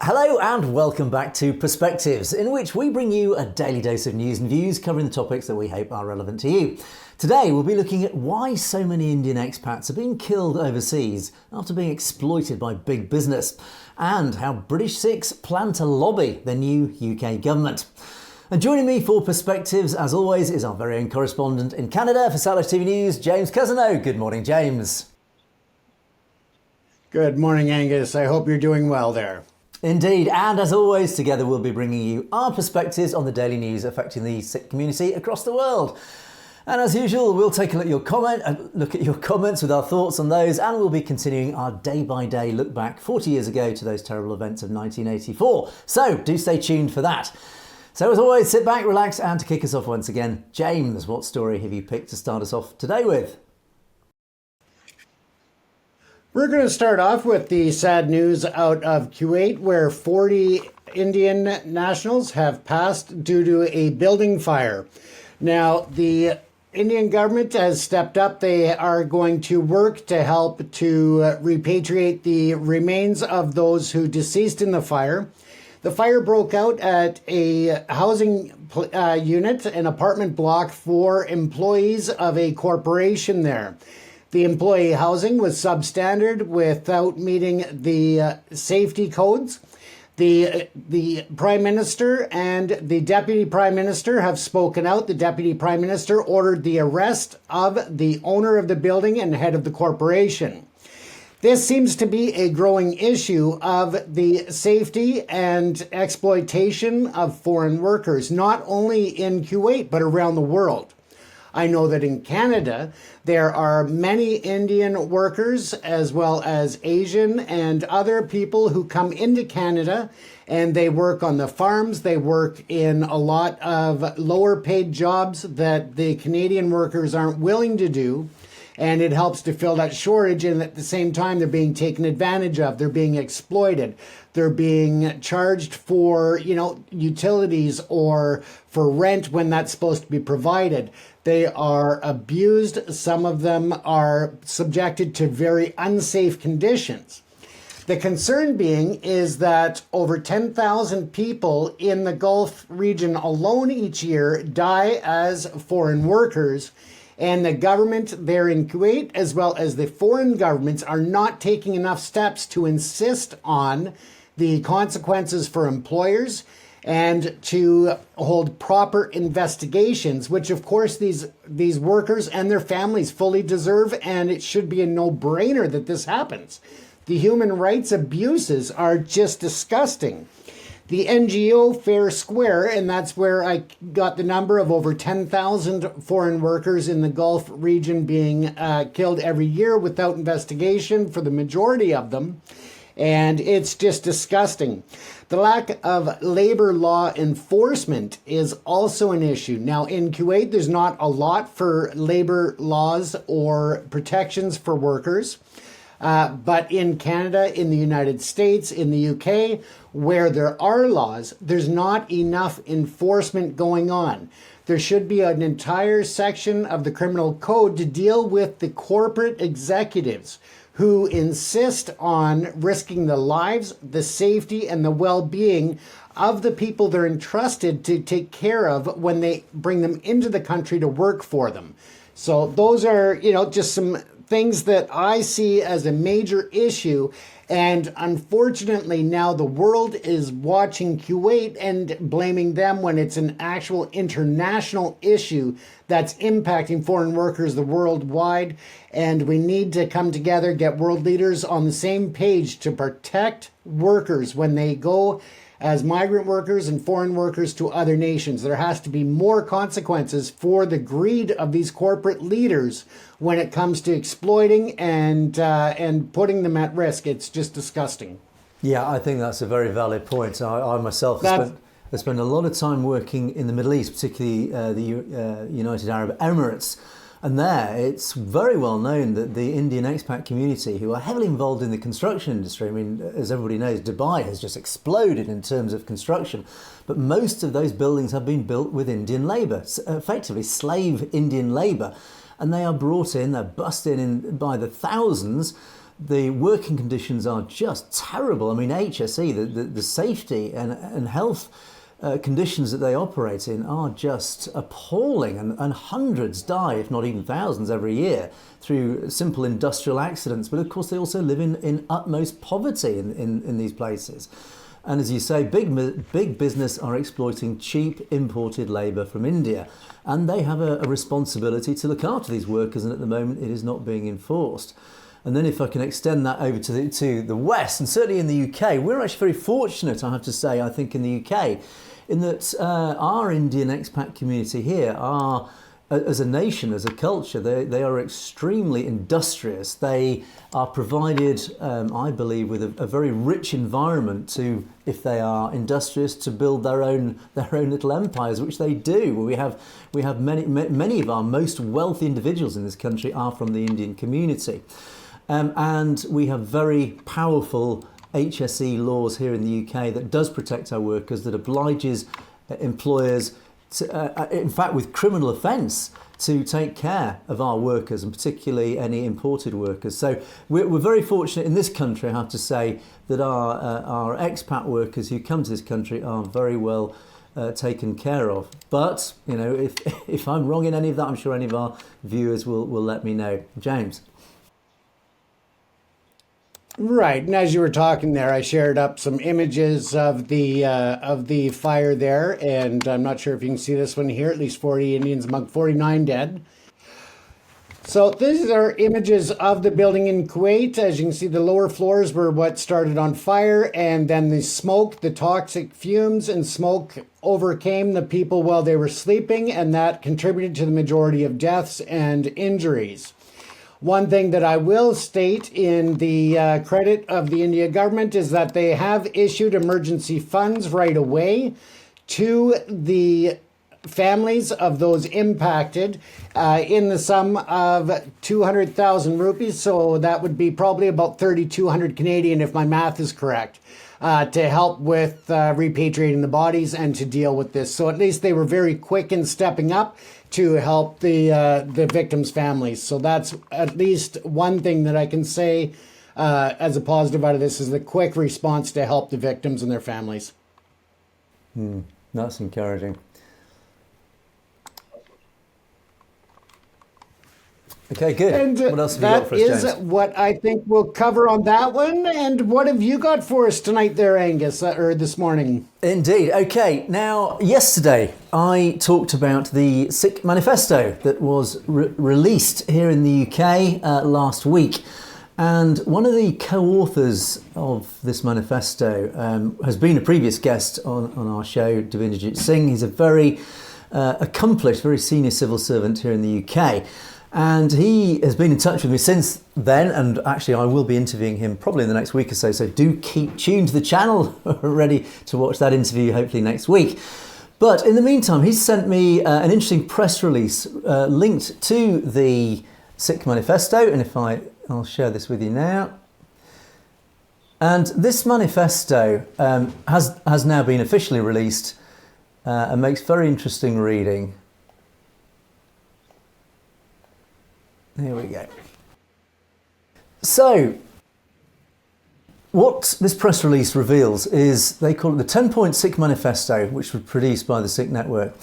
Hello and welcome back to Perspectives, in which we bring you a daily dose of news and views covering the topics that we hope are relevant to you. Today we'll be looking at why so many Indian expats are being killed overseas after being exploited by big business, and how British Sikhs plan to lobby the new UK government. And joining me for Perspectives, as always, is our very own correspondent in Canada for Satellite TV News, James Cousineau. Good morning, James. Good morning, Angus. I hope you're doing well there. Indeed, and as always, together we'll be bringing you our perspectives on the daily news affecting the Sikh community across the world. And as usual, we'll take a look at your comments with our thoughts on those, and we'll be continuing our day-by-day look back 40 years ago to those terrible events of 1984. So do stay tuned for that. So as always, sit back, relax, and to kick us off once again, James, what story have you picked to start us off today with? We're going to start off with the sad news out of Kuwait, where 40 Indian nationals have passed due to a building fire. Now, the Indian government has stepped up. They are going to work to help to repatriate the remains of those who deceased in the fire. The fire broke out at a housing unit, an apartment block for employees of a corporation there. The employee housing was substandard without meeting the safety codes. The Prime Minister and the Deputy Prime Minister have spoken out. The Deputy Prime Minister ordered the arrest of the owner of the building and head of the corporation. This seems to be a growing issue of the safety and exploitation of foreign workers, not only in Kuwait, but around the world. I know that in Canada, there are many Indian workers as well as Asian and other people who come into Canada and they work on the farms. They work in a lot of lower paid jobs that the Canadian workers aren't willing to do. And it helps to fill that shortage, and at the same time, they're being taken advantage of. They're being exploited. They're being charged for, utilities or for rent when that's supposed to be provided. They are abused. Some of them are subjected to very unsafe conditions. The concern being is that over 10,000 people in the Gulf region alone each year die as foreign workers. And the government there in Kuwait, as well as the foreign governments, are not taking enough steps to insist on the consequences for employers and to hold proper investigations, which of course these workers and their families fully deserve, and it should be a no-brainer that this happens. The human rights abuses are just disgusting. The NGO Fair Square, and that's where I got the number of over 10,000 foreign workers in the Gulf region being killed every year without investigation for the majority of them. And it's just disgusting. The lack of labor law enforcement is also an issue. Now, in Kuwait, there's not a lot for labor laws or protections for workers. But in Canada, in the United States, in the UK, where there are laws, there's not enough enforcement going on. There should be an entire section of the criminal code to deal with the corporate executives who insist on risking the lives, the safety, and the well-being of the people they're entrusted to take care of when they bring them into the country to work for them. So those are, just some things that I see as a major issue. And unfortunately, now the world is watching Kuwait and blaming them when it's an actual international issue that's impacting foreign workers worldwide. And we need to come together, get world leaders on the same page to protect workers when they go as migrant workers and foreign workers to other nations. There has to be more consequences for the greed of these corporate leaders when it comes to exploiting and putting them at risk. It's just disgusting. Yeah, I think that's a very valid point. I myself have spent a lot of time working in the Middle East, particularly the United Arab Emirates. And there, it's very well known that the Indian expat community, who are heavily involved in the construction industry, I mean, as everybody knows, Dubai has just exploded in terms of construction, but most of those buildings have been built with Indian labour, effectively slave Indian labour, and they are brought in, they're bussed in by the thousands. the working conditions are just terrible. I mean, HSE, the safety and health conditions that they operate in are just appalling, and hundreds die, if not even thousands, every year through simple industrial accidents. But of course, they also live in utmost poverty in these places. And as you say, big business are exploiting cheap imported labour from India, and they have a responsibility to look after these workers, and at the moment it is not being enforced. And then if I can extend that over to the West, and certainly in the UK, we're actually very fortunate, I have to say, I think in the UK, in that our Indian expat community here are, as a nation, as a culture, they are extremely industrious. They are provided, I believe, with a very rich environment to, if they are industrious, to build their own little empires, which they do. We have many of our most wealthy individuals in this country are from the Indian community, and we have very powerful HSE laws here in the UK that does protect our workers, that obliges employers to, in fact, with criminal offence, to take care of our workers, and particularly any imported workers. So we're very fortunate in this country, I have to say, that our expat workers who come to this country are very well taken care of. But, you know, if I'm wrong in any of that, I'm sure any of our viewers will let me know. James. Right, and as you were talking there, I shared up some images of the fire there, and I'm not sure if you can see this one here. At least 40 Indians among 49 dead. So these are images of the building in Kuwait. As you can see, the lower floors were what started on fire, and then the smoke, the toxic fumes and smoke overcame the people while they were sleeping, and that contributed to the majority of deaths and injuries. One thing that I will state in the credit of the India government is that they have issued emergency funds right away to the families of those impacted in the sum of 200,000 rupees. So that would be probably about 3,200 Canadian, if my math is correct, to help with repatriating the bodies and to deal with this. So at least they were very quick in stepping up to help the victims' families. So that's at least one thing that I can say as a positive out of this, is the quick response to help the victims and their families. That's encouraging. Okay, good. And what else have you got for us, James? that is what I think we'll cover on that one. And what have you got for us tonight there, Angus, or this morning? Indeed. Okay, now, yesterday I talked about the Sikh Manifesto that was released here in the UK last week. And one of the co-authors of this manifesto has been a previous guest on our show, Devinderjit Singh. He's a very accomplished, very senior civil servant here in the UK. And he has been in touch with me since then, and actually I will be interviewing him probably in the next week or so, so do keep tuned to the channel, ready to watch that interview hopefully next week. But in the meantime, he's sent me an interesting press release linked to the Sikh Manifesto, and if I'll share this with you now. And this manifesto has now been officially released and makes very interesting reading. Here we go. So, what this press release reveals is, they call it the 10-point Sikh Manifesto, which was produced by the Sikh Network.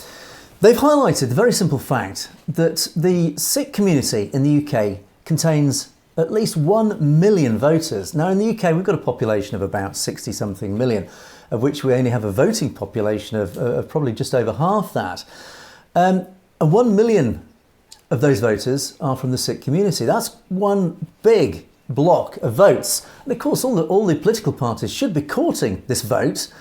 They've highlighted the very simple fact that the Sikh community in the UK contains at least 1 million voters. Now, in the UK, we've got a population of about 60-something million, of which we only have a voting population of probably just over half that. And 1 million of those voters are from the Sikh community. That's one big block of votes. And of course, all the political parties should be courting this vote.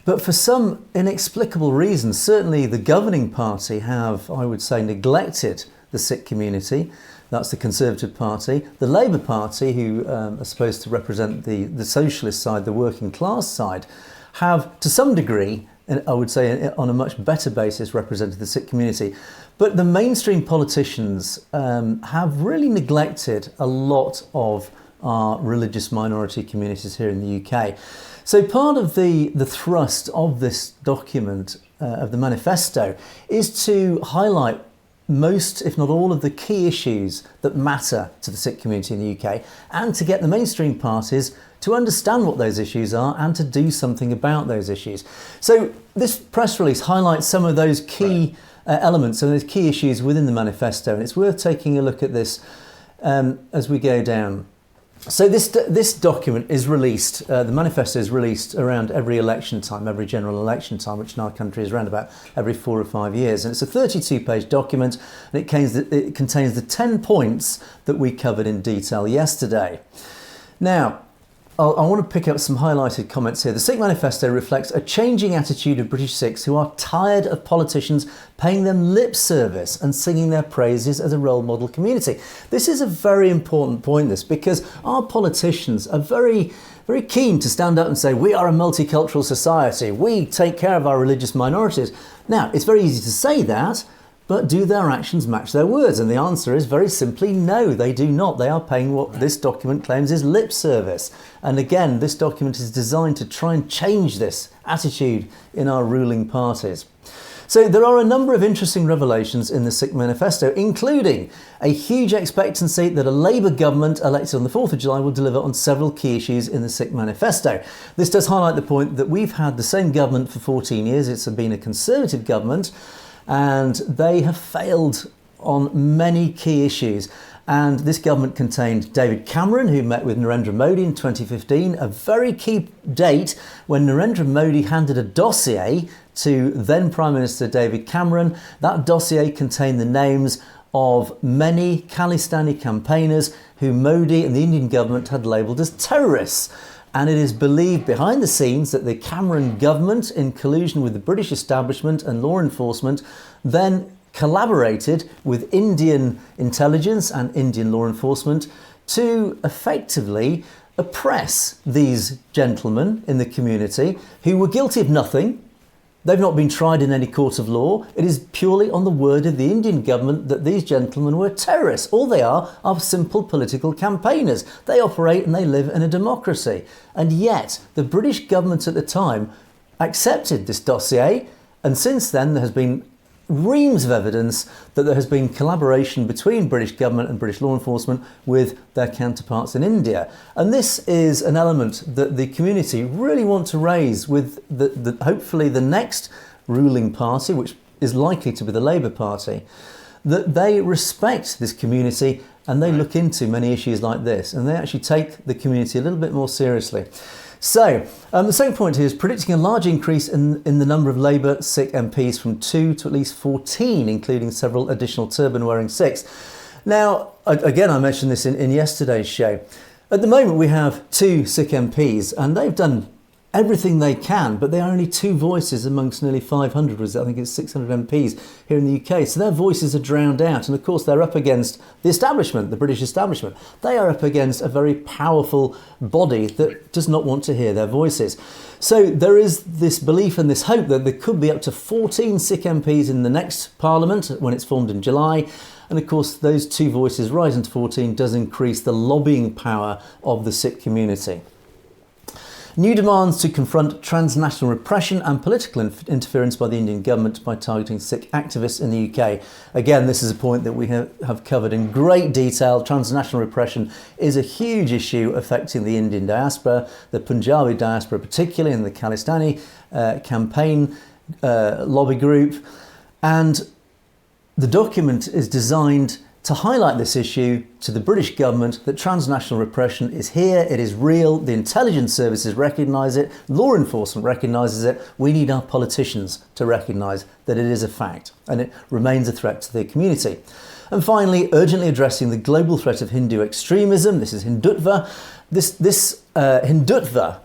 But for some inexplicable reason, certainly the governing party have, I would say, neglected the Sikh community. That's the Conservative Party. The Labour Party, who are supposed to represent the socialist side, the working class side, have to some degree, and I would say on a much better basis, represented the Sikh community. But the mainstream politicians have really neglected a lot of our religious minority communities here in the UK. So part of the thrust of this document, of the manifesto, is to highlight most, if not all, of the key issues that matter to the Sikh community in the UK, and to get the mainstream parties to understand what those issues are and to do something about those issues. So this press release highlights some of those key elements and those key issues within the manifesto, and it's worth taking a look at this as we go down. So this document is released, the manifesto is released around every election time, every general election time, which in our country is around about every 4 or 5 years. And it's a 32-page document, and it contains the 10 points that we covered in detail yesterday. Now, I want to pick up some highlighted comments here. The Sikh Manifesto reflects a changing attitude of British Sikhs who are tired of politicians paying them lip service and singing their praises as a role model community. This is a very important point, this, because our politicians are very keen to stand up and say, we are a multicultural society, we take care of our religious minorities. Now, it's very easy to say that, but do their actions match their words? And the answer is very simply no, they do not. They are paying what this document claims is lip service. And again, this document is designed to try and change this attitude in our ruling parties. So there are a number of interesting revelations in the Sikh Manifesto, including a huge expectancy that a Labour government elected on the 4th of July will deliver on several key issues in the Sikh Manifesto. This does highlight the point that we've had the same government for 14 years. It's been a Conservative government, and they have failed on many key issues. And this government contained David Cameron, who met with Narendra Modi in 2015, a very key date when Narendra Modi handed a dossier to then Prime Minister David Cameron. That dossier contained the names of many Khalistani campaigners who Modi and the Indian government had labelled as terrorists. And it is believed behind the scenes that the Cameron government, in collusion with the British establishment and law enforcement, then collaborated with Indian intelligence and Indian law enforcement to effectively oppress these gentlemen in the community who were guilty of nothing. They've not been tried in any court of law. It is purely on the word of the Indian government that these gentlemen were terrorists. All they are simple political campaigners. They operate and they live in a democracy. And yet the British government at the time accepted this dossier. And since then there has been reams of evidence that there has been collaboration between British government and British law enforcement with their counterparts in India. And this is an element that the community really want to raise with hopefully the next ruling party, which is likely to be the Labour Party, that they respect this community and they look into many issues like this and they actually take the community a little bit more seriously. So, the second point here is predicting a large increase in the number of Labour Sikh MPs from 2 to at least 14, including several additional turban-wearing Sikhs. Now, again, I mentioned this in yesterday's show. At the moment, we have 2 Sikh MPs, and they've done everything they can, but they are only 2 voices amongst nearly 500, I think it's 600 MPs here in the UK. So their voices are drowned out. And of course, they're up against the establishment, the British establishment. They are up against a very powerful body that does not want to hear their voices. So there is this belief and this hope that there could be up to 14 Sikh MPs in the next Parliament when it's formed in July. And of course, those 2 voices rising to 14 does increase the lobbying power of the Sikh community. New demands to confront transnational repression and political interference by the Indian government by targeting Sikh activists in the UK. Again, this is a point that we have covered in great detail. Transnational repression is a huge issue affecting the Indian diaspora, the Punjabi diaspora particularly, and the Khalistani campaign lobby group. And the document is designed to highlight this issue to the British government that transnational repression is here, it is real, the intelligence services recognise it, law enforcement recognises it, we need our politicians to recognise that it is a fact and it remains a threat to the community. And finally, urgently addressing the global threat of Hindu extremism. This is Hindutva. This Hindutva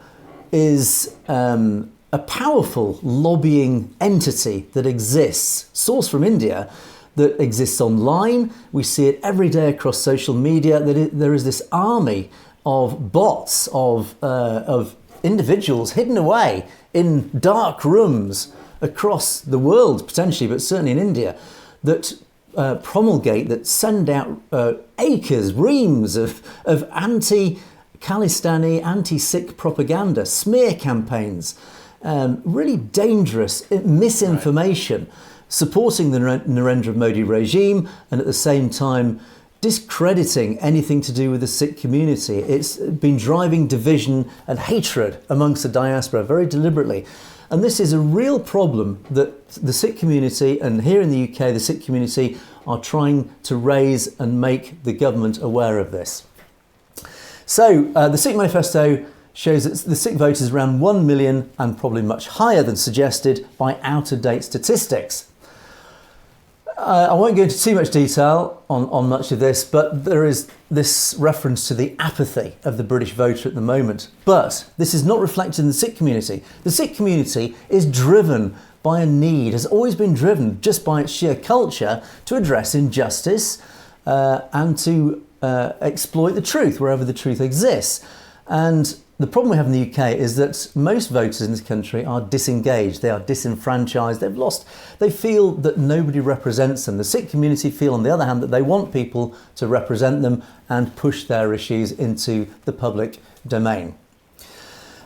is a powerful lobbying entity that exists, sourced from India, that exists online. We see it every day across social media. There is this army of bots, of individuals hidden away in dark rooms across the world, potentially, but certainly in India, that promulgate, that send out acres, reams of anti-Khalistani, anti-Sikh propaganda, smear campaigns, really dangerous misinformation. Right. supporting the Narendra Modi regime and at the same time discrediting anything to do with the Sikh community. It's been driving division and hatred amongst the diaspora very deliberately. And this is a real problem that the Sikh community, and here in the UK, the Sikh community are trying to raise and make the government aware of this. So the Sikh Manifesto shows that the Sikh vote is around 1 million and probably much higher than suggested by out-of-date statistics. I won't go into too much detail on much of this, but there is this reference to the apathy of the British voter at the moment. But this is not reflected in the Sikh community. The Sikh community is driven by a need, has always been driven just by its sheer culture to address injustice and to exploit the truth wherever the truth exists. And the problem we have in the UK is that most voters in this country are disengaged, they are disenfranchised, they feel that nobody represents them. The Sikh community feel, on the other hand, that they want people to represent them and push their issues into the public domain.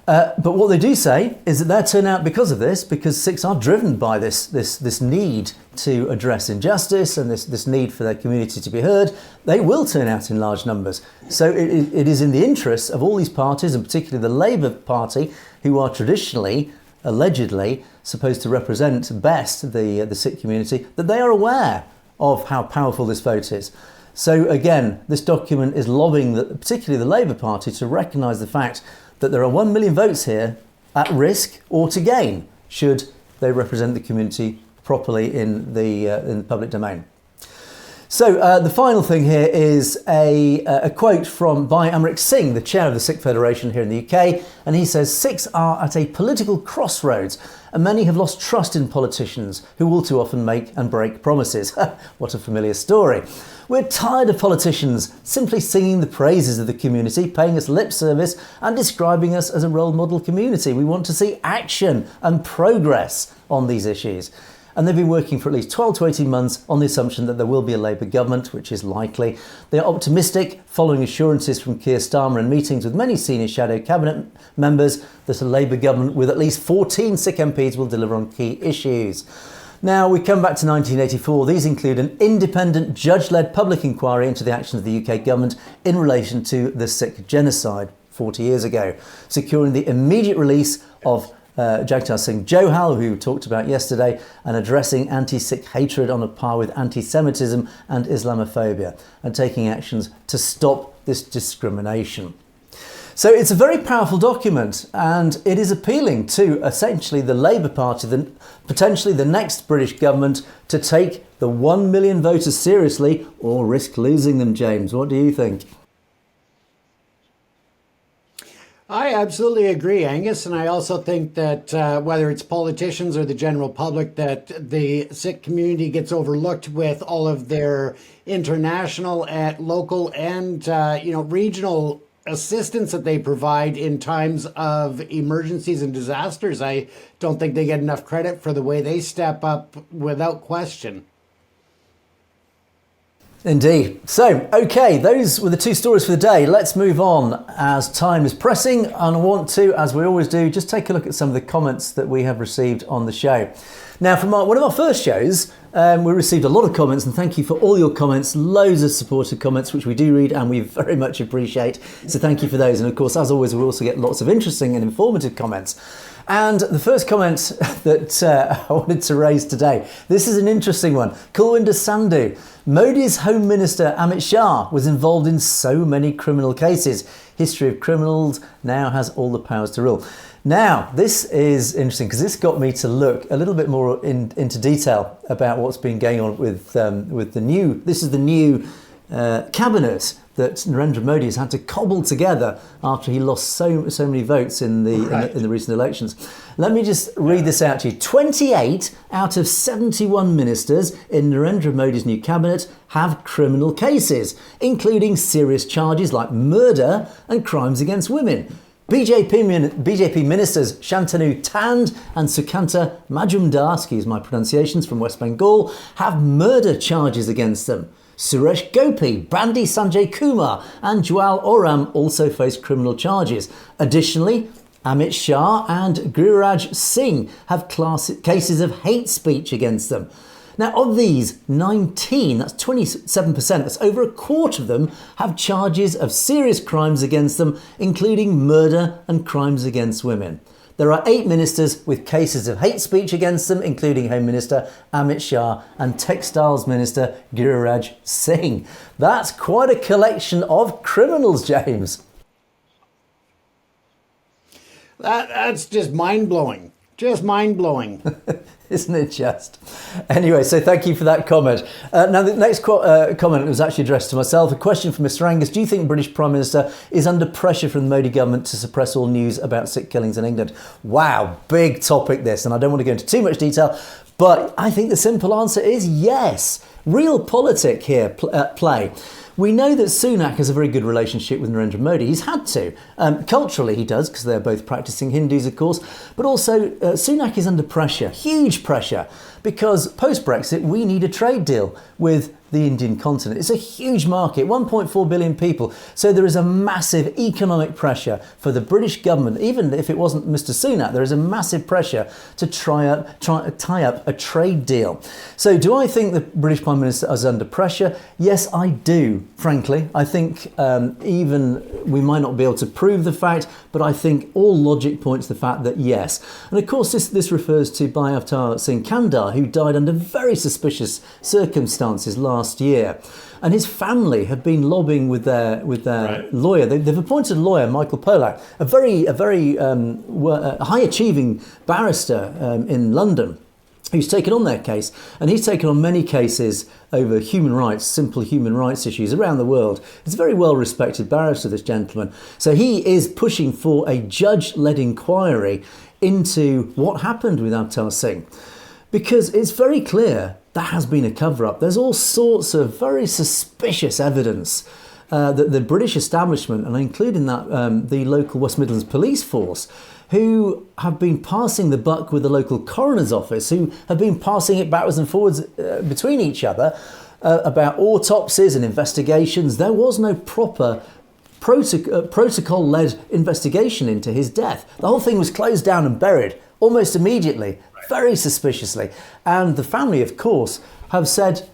But what they do say is that their turnout because of this, because Sikhs are driven by this need to address injustice and this need for their community to be heard, they will turn out in large numbers. So it is in the interests of all these parties, and particularly the Labour Party, who are traditionally, allegedly, supposed to represent best the Sikh community, that they are aware of how powerful this vote is. So again, this document is lobbying particularly the Labour Party to recognise the fact that there are 1 million votes here at risk or to gain should they represent the community properly in the public domain. So the final thing here is a quote by Amrit Singh, the chair of the Sikh Federation here in the UK, and he says, "Sikhs are at a political crossroads and many have lost trust in politicians who all too often make and break promises." What a familiar story. "We're tired of politicians simply singing the praises of the community, paying us lip service and describing us as a role model community. We want to see action and progress on these issues." And they've been working for at least 12 to 18 months on the assumption that there will be a Labour government, which is likely. They are optimistic, following assurances from Keir Starmer and meetings with many senior shadow cabinet members, that a Labour government with at least 14 Sikh MPs will deliver on key issues. Now, we come back to 1984. These include an independent judge-led public inquiry into the actions of the UK government in relation to the Sikh genocide 40 years ago, securing the immediate release of Jagtar Singh Johal, who we talked about yesterday, and addressing anti-Sikh hatred on a par with anti-Semitism and Islamophobia, and taking actions to stop this discrimination. So it's a very powerful document, and it is appealing to essentially the Labour Party, potentially the next British government, to take the 1 million voters seriously or risk losing them. James, what do you think? I absolutely agree, Angus, and I also think that whether it's politicians or the general public, that the Sikh community gets overlooked with all of their international, local, and regional assistance that they provide in times of emergencies and disasters. I don't think they get enough credit for the way they step up without question. Indeed. So, okay, those were the two stories for the day. Let's move on as time is pressing, and I want to, as we always do, just take a look at some of the comments that we have received on the show. Now, from one of our first shows, we received a lot of comments, and thank you for all your comments, loads of supportive comments, which we do read and we very much appreciate. So thank you for those. And of course, as always, we also get lots of interesting and informative comments. And the first comment that I wanted to raise today, this is an interesting one. Kulwinder Sandhu. Modi's Home Minister Amit Shah was involved in so many criminal cases. History of criminals, now has all the powers to rule. Now, this is interesting because this got me to look a little bit more into detail about what's been going on with the new. This is the new cabinet that Narendra Modi has had to cobble together after he lost so many votes in the recent elections. Let me just read this out to you. 28 out of 71 ministers in Narendra Modi's new cabinet have criminal cases, including serious charges like murder and crimes against women. BJP ministers Shantanu Tand and Sukanta Majumdar, excuse my pronunciations, from West Bengal, have murder charges against them. Suresh Gopi, Bandi Sanjay Kumar and Jwal Oram also face criminal charges. Additionally, Amit Shah and Giriraj Singh have cases of hate speech against them. Now, of these, 19, that's 27%, that's over a quarter of them, have charges of serious crimes against them, including murder and crimes against women. There are 8 ministers with cases of hate speech against them, including Home Minister Amit Shah and Textiles Minister Giriraj Singh. That's quite a collection of criminals, James. That's just mind-blowing. Just mind-blowing. Isn't it just? Anyway, so thank you for that comment. Now, the next comment was actually addressed to myself. A question from Mr. Angus. Do you think British Prime Minister is under pressure from the Modi government to suppress all news about Sikh killings in England? Wow, big topic this, and I don't want to go into too much detail, but I think the simple answer is yes. Real politic here at play. We know that Sunak has a very good relationship with Narendra Modi. He's had to. Culturally, he does, because they're both practicing Hindus, of course. But also, Sunak is under pressure, huge pressure, because post-Brexit, we need a trade deal with the Indian continent. It's a huge market, 1.4 billion people. So there is a massive economic pressure for the British government, even if it wasn't Mr. Sunak, there is a massive pressure to try to tie up a trade deal. So do I think the British Prime Minister is under pressure? Yes, I do, frankly. I think even we might not be able to prove the fact, but I think all logic points to the fact that yes. And of course, this refers to Bhai Singh Kandar, who died under very suspicious circumstances last year, and his family have been lobbying with their right. lawyer. They've appointed a lawyer, Michael Polak, a very high achieving barrister in London, who's taken on their case, and he's taken on many cases over human rights, simple human rights issues around the world. He's a very well respected barrister, this gentleman. So he is pushing for a judge-led inquiry into what happened with Avtar Singh, because it's very clear there has been a cover-up. There's all sorts of very suspicious evidence that the British establishment, and including that the local West Midlands police force, who have been passing the buck with the local coroner's office, who have been passing it backwards and forwards between each other about autopsies and investigations. There was no proper protocol-led investigation into his death. The whole thing was closed down and buried almost immediately, very suspiciously. And the family, of course, have said,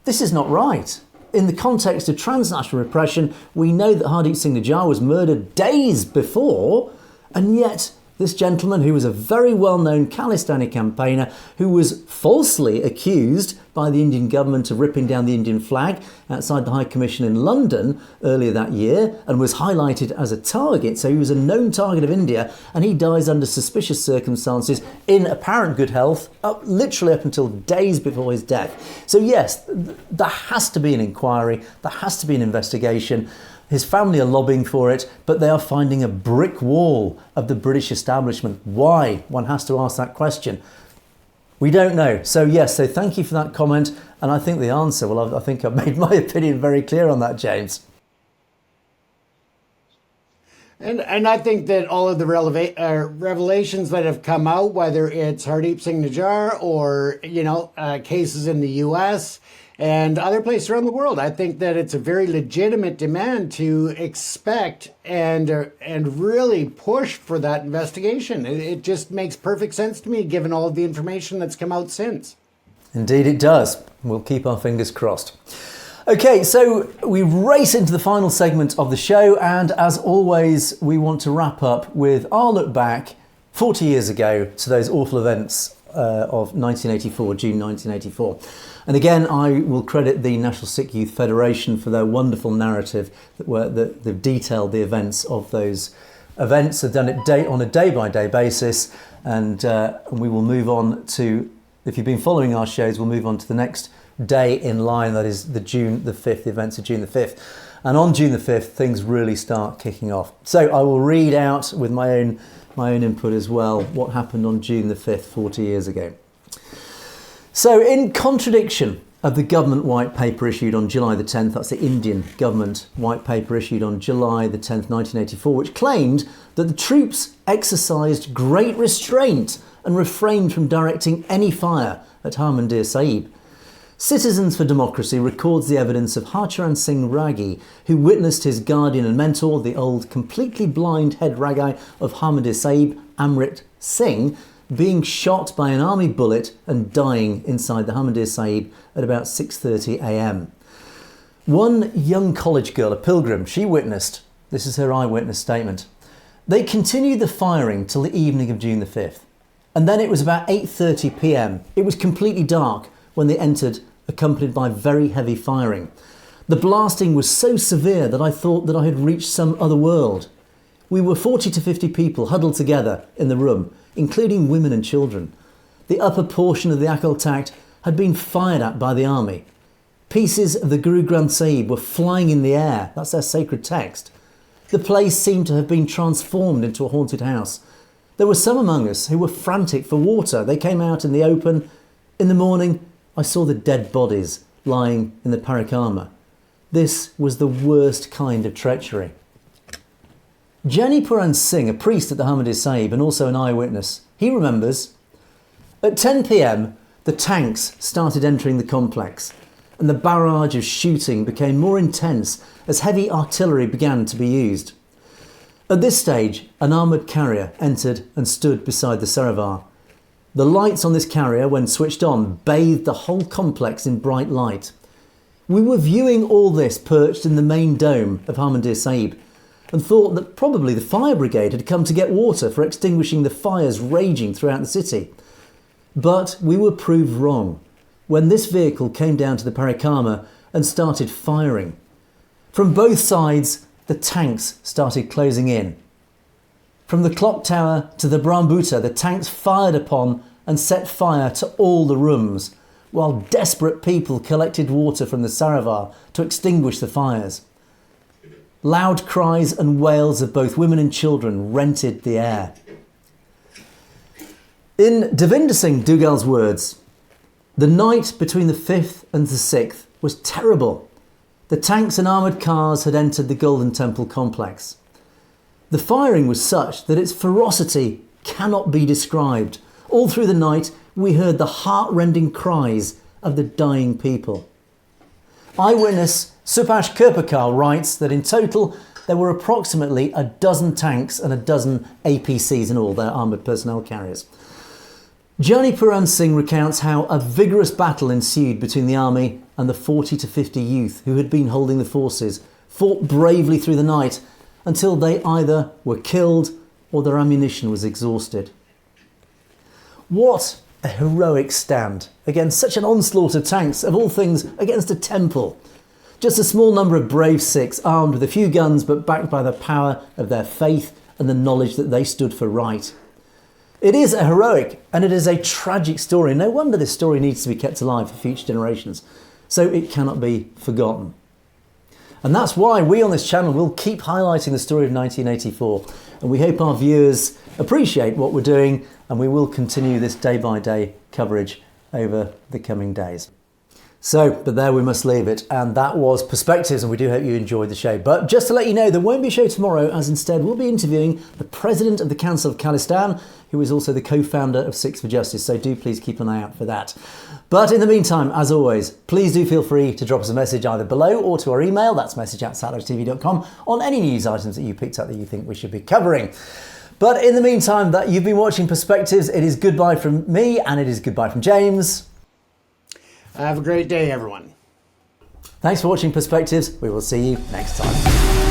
this is not right. In the context of transnational repression, we know that Hardeep Singh Nijjar was murdered days before, and yet this gentleman, who was a very well-known Khalistani campaigner, who was falsely accused by the Indian government of ripping down the Indian flag outside the High Commission in London earlier that year, and was highlighted as a target. So he was a known target of India, and he dies under suspicious circumstances in apparent good health, literally up until days before his death. So yes, there has to be an inquiry, there has to be an investigation. His family are lobbying for it, but they are finding a brick wall of the British establishment. Why? One has to ask that question. We don't know. So yes, so thank you for that comment. And I think the answer, well, I think I've made my opinion very clear on that, James. And I think that all of the revelations that have come out, whether it's Hardeep Singh Nijjar or, cases in the US and other places around the world, I think that it's a very legitimate demand to expect and really push for that investigation. It just makes perfect sense to me, given all of the information that's come out since. Indeed it does. We'll keep our fingers crossed. Okay, so we race into the final segment of the show, and as always, we want to wrap up with our look back 40 years ago to those awful events of 1984, June 1984. And again, I will credit the National Sikh Youth Federation for their wonderful narrative that they've detailed the events of those events. They've done it on a day-by-day basis, and we will move on to, if you've been following our shows, we'll move on to the next day in line, that is the events of June the 5th. And on June the 5th, things really start kicking off. So I will read out with my own input as well what happened on June the 5th, 40 years ago. So in contradiction of the government white paper issued on July the 10th, that's the Indian government white paper issued on July the 10th, 1984, which claimed that the troops exercised great restraint and refrained from directing any fire at Harmandir Sahib. Citizens for Democracy records the evidence of Harcharan Singh Raghi, who witnessed his guardian and mentor, the old completely blind head Raghi of Harmandir Sahib, Amrit Singh, being shot by an army bullet and dying inside the Harmandir Sahib at about 6:30 a.m. One young college girl, a pilgrim, she witnessed, this is her eyewitness statement, they continued the firing till the evening of June the 5th. And then it was about 8:30 p.m. It was completely dark when they entered, accompanied by very heavy firing. The blasting was so severe that I thought that I had reached some other world. We were 40 to 50 people huddled together in the room, including women and children. The upper portion of the Akal Takht had been fired at by the army. Pieces of the Guru Granth Sahib were flying in the air, that's their sacred text. The place seemed to have been transformed into a haunted house. There were some among us who were frantic for water. They came out in the open. In the morning, I saw the dead bodies lying in the parikrama. This was the worst kind of treachery. Jani Puran Singh, a priest at the Harmandir Sahib and also an eyewitness, he remembers, at 10 p.m, the tanks started entering the complex and the barrage of shooting became more intense as heavy artillery began to be used. At this stage, an armoured carrier entered and stood beside the Saravar. The lights on this carrier, when switched on, bathed the whole complex in bright light. We were viewing all this perched in the main dome of Harmandir Sahib and thought that probably the fire brigade had come to get water for extinguishing the fires raging throughout the city. But we were proved wrong when this vehicle came down to the parikrama and started firing. From both sides, the tanks started closing in. From the clock tower to the Brahmbuta, the tanks fired upon and set fire to all the rooms, while desperate people collected water from the Saravar to extinguish the fires. Loud cries and wails of both women and children rented the air. In Devinder Singh Dugal's words, the night between the 5th and the 6th was terrible. The tanks and armoured cars had entered the Golden Temple complex. The firing was such that its ferocity cannot be described. All through the night, we heard the heart-rending cries of the dying people. Eyewitness Subhash Kirpakar writes that in total there were approximately a dozen tanks and a dozen APCs in all, their armoured personnel carriers. Jani Puran Singh recounts how a vigorous battle ensued between the army and the 40 to 50 youth who had been holding the forces, fought bravely through the night until they either were killed or their ammunition was exhausted. What a heroic stand against such an onslaught of tanks, of all things against a temple. Just a small number of brave Sikhs armed with a few guns but backed by the power of their faith and the knowledge that they stood for right. It is a heroic and it is a tragic story. No wonder this story needs to be kept alive for future generations, so it cannot be forgotten. And that's why we on this channel will keep highlighting the story of 1984, and we hope our viewers appreciate what we're doing, and we will continue this day-by-day coverage over the coming days. So, but there we must leave it, and that was Perspectives, and we do hope you enjoyed the show. But just to let you know, there won't be a show tomorrow, as instead we'll be interviewing the President of the Council of Khalistan, who is also the co-founder of Sikhs for Justice, so do please keep an eye out for that. But in the meantime, as always, please do feel free to drop us a message either below or to our email, that's message@satellitv.com, on any news items that you picked up that you think we should be covering. But in the meantime, that you've been watching Perspectives, it is goodbye from me and it is goodbye from James. Have a great day, everyone. Thanks for watching Perspectives. We will see you next time.